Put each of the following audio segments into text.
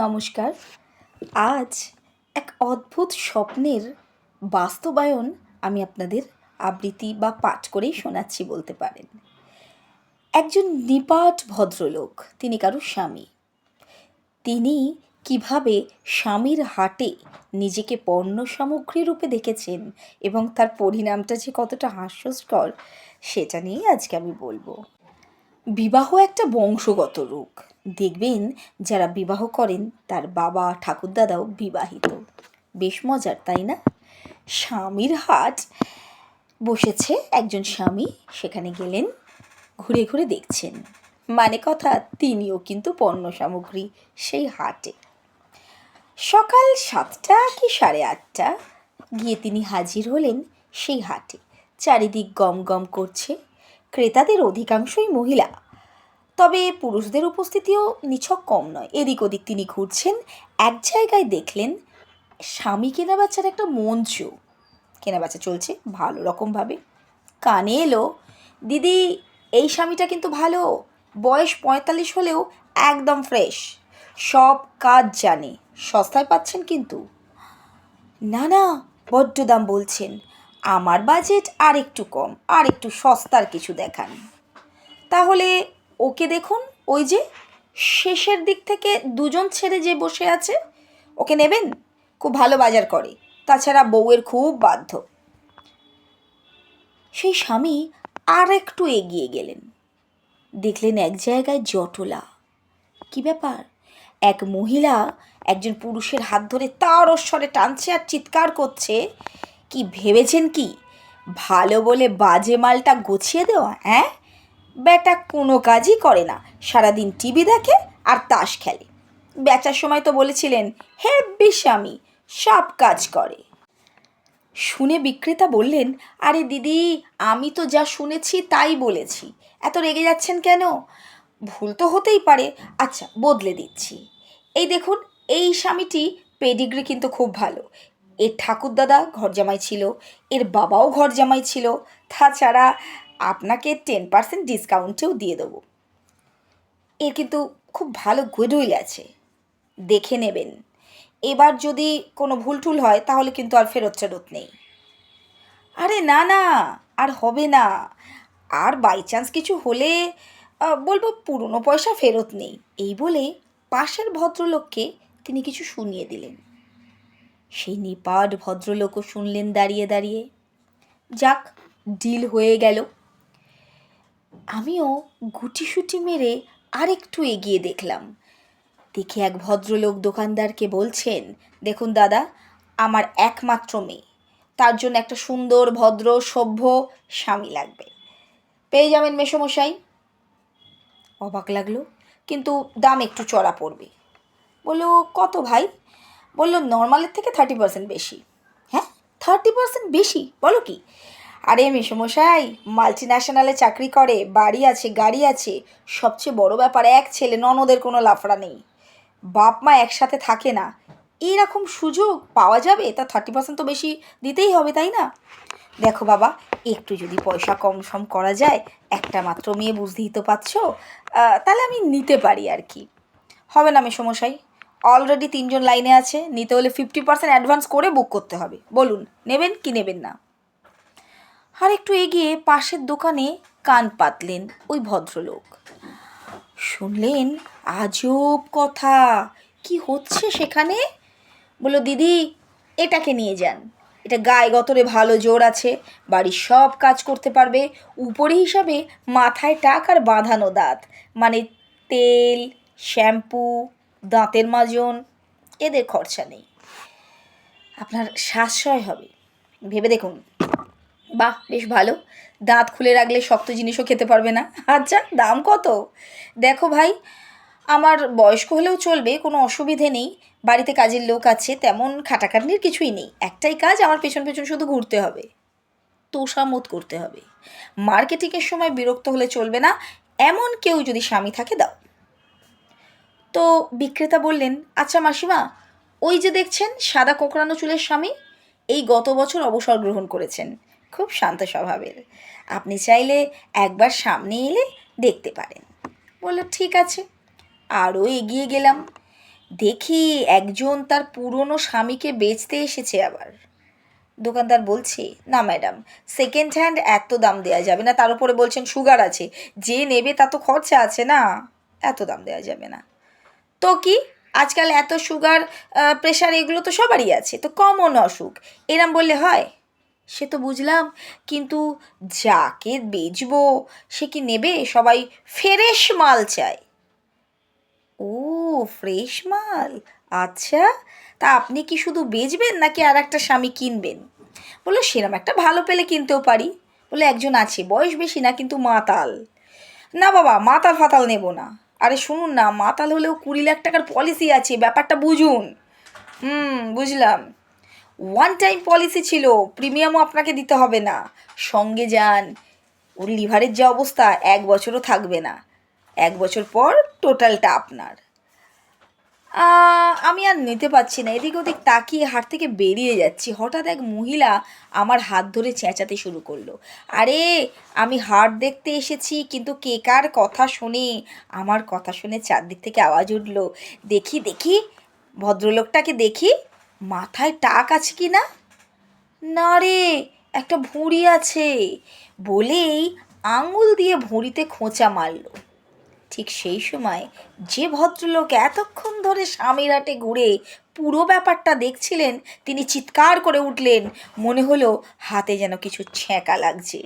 নমস্কার। আজ এক অদ্ভুত স্বপ্নের বাস্তবায়ন আমি আপনাদের আবৃত্তি বা পাঠ করেই শোনাচ্ছি বলতে পারেন। একজন নিপাট ভদ্রলোক, তিনি কারুর স্বামী। তিনি কিভাবে স্বামীর হাটে নিজেকে পণ্য সামগ্রী রূপে দেখেছেন এবং তার পরিণামটা যে কতটা হাস্যস্কর, সেটা নিয়েই আজকে আমি বলবো। বিবাহ একটা বংশগত রোগ। দেখবেন যারা বিবাহ করেন তার বাবা ঠাকুরদাদাও বিবাহিত। বেশ মজার, তাই না? স্বামীর হাট বসেছে, একজন স্বামী সেখানে গেলেন, ঘুরে ঘুরে দেখছেন, মানে কথা তিনিও কিন্তু পণ্য সামগ্রী সেই হাটে। সকাল 7টা কি 8:30 গিয়ে তিনি হাজির হলেন সেই হাটে। চারিদিক গম গম করছে, ক্রেতাদের অধিকাংশই মহিলা, তবে পুরুষদের উপস্থিতিও নিছক কম নয়। এদিক ওদিক তিনি ঘুরছেন, এক জায়গায় দেখলেন স্বামী কেনাবেচার একটা মঞ্চ। কেনাবেচা চলছে ভালো রকমভাবে। কানে এলো, দিদি এই স্বামীটা কিন্তু ভালো, বয়স 45 হলেও একদম ফ্রেশ, সব কাজ জানে, সস্তায় পাচ্ছেন কিন্তু। না না, বড্ড দাম বলছেন, আমার বাজেট আর একটু কম, আর একটু সস্তার কিছু দেখান। তাহলে ওকে দেখুন, ওই যে শেষের দিক থেকে দুজন ছেড়ে যে বসে আছে, ওকে নেবেন, খুব ভালো বাজার করে, তাছাড়া বউয়ের খুব বাধ্য। সেই স্বামী আর একটু এগিয়ে গেলেন, দেখলেন এক জায়গায় জটলা। কি ব্যাপার? এক মহিলা একজন পুরুষের হাত ধরে তার স্বরে টানছে আর চিৎকার করছে, কি ভেবেছেন কি ভালো বলে বাজে মালটা গুছিয়ে দেওয়া? হ্যাঁ, বেটা কোনো কাজই করে না, সারাদিন টিভি দেখে আর তাস খেলে। বেচার সময় তো বলেছিলেন হেব্বি স্বামী, সব কাজ করে। শুনে বিক্রেতা বললেন, আরে দিদি, আমি তো যা শুনেছি তাই বলেছি, এত রেগে যাচ্ছেন কেন? ভুল তো হতেই পারে, আচ্ছা বদলে দিচ্ছি। এই দেখুন, এই স্বামীটি পেডিগ্রি কিন্তু খুব ভালো, এর ঠাকুরদাদা ঘরজামাই ছিল, এর বাবাও ঘরজামাই ছিল, তাছাড়া আপনাকে 10% ডিসকাউন্টেও দিয়ে দেবো। এর কিন্তু খুব ভালো গুডউইল আছে, দেখে নেবেন। এবার যদি কোনো ভুল টুল হয় তাহলে কিন্তু আর ফেরত নেই। আরে না না, আর হবে না, আর বাই চান্স কিছু হলে বলবো পুরনো পয়সা ফেরত নেই, এই বলে পাশের ভদ্রলোককে তিনি কিছু শুনিয়ে দিলেন। সেই নিপাট ভদ্রলোকও শুনলেন দাঁড়িয়ে দাঁড়িয়ে। যাক, ডিল হয়ে গেল। আমিও গুটিসুটি মেরে আরেকটু এগিয়ে দেখলাম, দেখি এক ভদ্রলোক দোকানদারকে বলছেন, দেখুন দাদা, আমার একমাত্র মেয়ে, তার জন্য একটা সুন্দর ভদ্র সভ্য স্বামী লাগবে, পেয়ে যাবেন মেসোমশাই। অবাক লাগলো, কিন্তু দাম একটু চড়া পড়বে। বললো কত ভাই? বললো নর্মালের থেকে 30% বেশি। হ্যাঁ, 30% বেশি? বলো কি? আরে মেসোমশাই মাল্টি ন্যাশনালে চাকরি করে, বাড়ি আছে, গাড়ি আছে, সবচেয়ে বড় ব্যাপার এক ছেলে, ননদের কোনো লাফড়া নেই, বাপ মা একসাথে থাকে না, এইরকম সুযোগ পাওয়া যাবে, তা 30% তো বেশি দিতেই হবে, তাই না? দেখো বাবা, একটু যদি পয়সা কম সম করা যায়, একটা মাত্র মেয়ে বুঝতেই তো পারছো, তাহলে আমি নিতে পারি আর কি। হবে না মেসোমশাই, অলরেডি 3জন লাইনে আছে, নিতে হলে 50% অ্যাডভান্স করে বুক করতে হবে, বলুন নেবেন কি নেবেন না? আর একটু এগিয়ে পাশের দোকানে কান পাতলেন ওই ভদ্রলোক, শুনলেন আজব কথা কি হচ্ছে সেখানে। বললো দিদি এটাকে নিয়ে যান, এটা গায়ে গতরে ভালো জোর আছে, বাড়ির সব কাজ করতে পারবে, উপরে হিসাবে মাথায় টাক আর বাঁধানো দাঁত, মানে তেল, শ্যাম্পু, দাঁতের মাজন, এদের খরচা নেই, আপনার সাশ্রয় হবে, ভেবে দেখুন। বাহ, বেশ ভালো, দাঁত খুলে রাখলে শক্ত জিনিসও খেতে পারবে না। আচ্ছা দাম কত? দেখো ভাই, আমার বয়স্ক হলেও চলবে, কোনো অসুবিধে নেই, বাড়িতে কাজের লোক আছে, তেমন খাটাখাটনির কিছুই নেই, একটাই কাজ, আমার পেছন পেছন শুধু ঘুরতে হবে, তোষামোদ করতে হবে, মার্কেটিংয়ের সময় বিরক্ত হলে চলবে না, এমন কেউ যদি স্বামী থাকে দাও। তো বিক্রেতা বললেন, আচ্ছা মাসিমা, ওই যে দেখছেন সাদা কোঁকড়ানো চুলের স্বামী, এই গত বছর অবসর গ্রহণ করেছেন, খুব শান্ত স্বভাবের, আপনি চাইলে একবার সামনে এলে দেখতে পারেন। বলল ঠিক আছে। আরও এগিয়ে গেলাম, দেখি একজন তার পুরনো স্বামীকে বেচতে এসেছে আবার। দোকানদার বলছে, না ম্যাডাম, সেকেন্ড হ্যান্ড এত দাম দেওয়া যাবে না, তার উপরে বলছেন সুগার আছে, যে নেবে তা তো খরচা আছে না, এত দাম দেওয়া যাবে না। তো কি, আজকাল এত সুগার প্রেশার এগুলো তো সবারই আছে, তো কমন অসুখ, এরম বললে হয়? সে তো বুঝলাম, কিন্তু যাকে বেচবো সে কি নেবে? সবাই ফ্রেশ মাল চায়। ও, ফ্রেশ মাল, আচ্ছা, তা আপনি কি শুধু বেচবেন নাকি আর একটা স্বামী কিনবেন? বললো সেরম একটা ভালো পেলে কিনতেও পারি। বলে একজন আছে, বয়স বেশি না কিন্তু মাতাল। না বাবা, মাতাল ফাতাল নেব না। আরে শুনুন না, মাতাল হলেও 20 লাখ টাকার পলিসি আছে, ব্যাপারটা বুঝুন। বুঝলাম। ওয়ান টাইম পলিসি ছিল, প্রিমিয়ামও আপনাকে দিতে হবে না। সঙ্গে যান, ওর লিভারের যা অবস্থা 1 বছরও থাকবে না, 1 বছর পর টোটালটা আপনার। আমি আর নিতে পারছি না, এদিক ওদিক তাকিয়ে হাট থেকে বেরিয়ে যাচ্ছি, হঠাৎ এক মহিলা আমার হাত ধরে চেঁচাতে শুরু করলো, আরে আমি হাট দেখতে এসেছি, কিন্তু কে কার কথা শুনে, আমার কথা শুনে চারদিক থেকে আওয়াজ উঠলো, দেখি দেখি ভদ্রলোকটাকে দেখি, মাথায় টাক আছে কি না। না রে, একটা ভুঁড়ি আছে, বলেই আঙুল দিয়ে ভুঁড়িতে খোঁচা মারলো। ঠিক সেই সময় যে ভদ্রলোক এতক্ষণ ধরে স্বামীর হাটে ঘুরে পুরো ব্যাপারটা দেখছিলেন, তিনি চিৎকার করে উঠলেন, মনে হলো হাতে যেন কিছু ছ্যাঁকা লাগছে।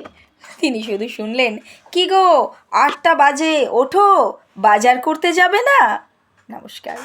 তিনি শুধু শুনলেন, কি গো, 8টা বাজে, ওঠো, বাজার করতে যাবে না? নমস্কার।